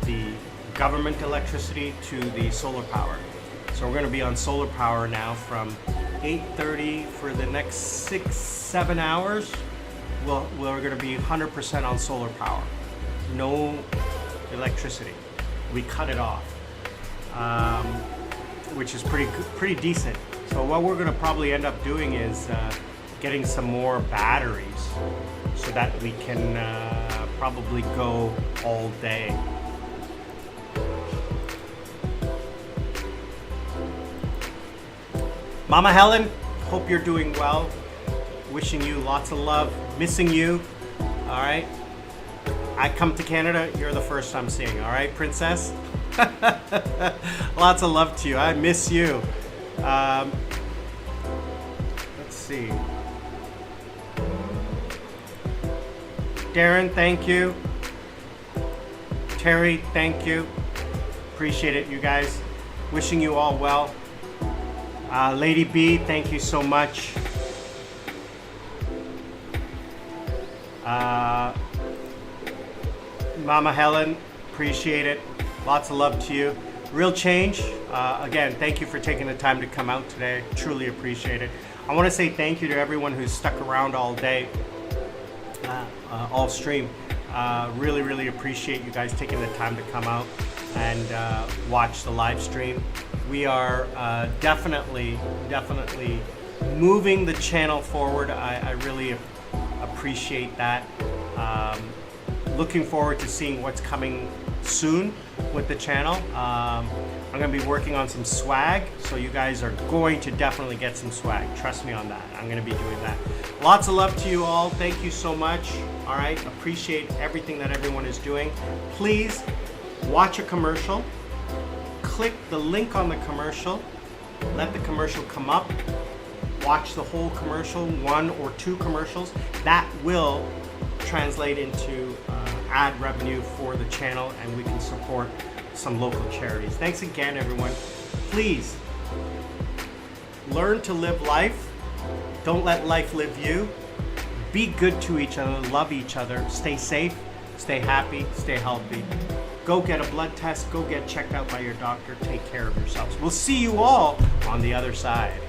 the government electricity to the solar power. So we're going to be on solar power now from 8:30 for the next 6-7 hours. We're going to be 100% on solar power. No electricity. We cut it off, which is pretty decent. So what we're going to probably end up doing is getting some more batteries so that we can probably go all day. Mama Helen, hope you're doing well. Wishing you lots of love. Missing you. All right. I come to Canada, you're the first I'm seeing. All right, princess? Lots of love to you. I miss you. Let's see. Darren, thank you. Terry, thank you. Appreciate it, you guys. Wishing you all well. Lady B, thank you so much. Mama Helen, appreciate it. Lots of love to you. Real Change, again, thank you for taking the time to come out today. Truly appreciate it. I want to say thank you to everyone who's stuck around all day, all stream. Really, really appreciate you guys taking the time to come out and watch the live stream. We are definitely moving the channel forward. I really appreciate that. Looking forward to seeing what's coming soon with the channel. I'm going to be working on some swag, so you guys are going to definitely get some swag. Trust me on that. I'm going to be doing that. Lots of love to you all. Thank you so much. All right, appreciate everything that everyone is doing. Please watch a commercial. Click the link on the commercial. Let the commercial come up. Watch the whole commercial, 1 or 2 commercials. That will translate into ad revenue for the channel, and we can support some local charities. Thanks again, everyone. Please learn to live life. Don't let life live you. Be good to each other, love each other, stay safe, stay happy, stay healthy. Go get a blood test, go get checked out by your doctor, take care of yourselves. We'll see you all on the other side.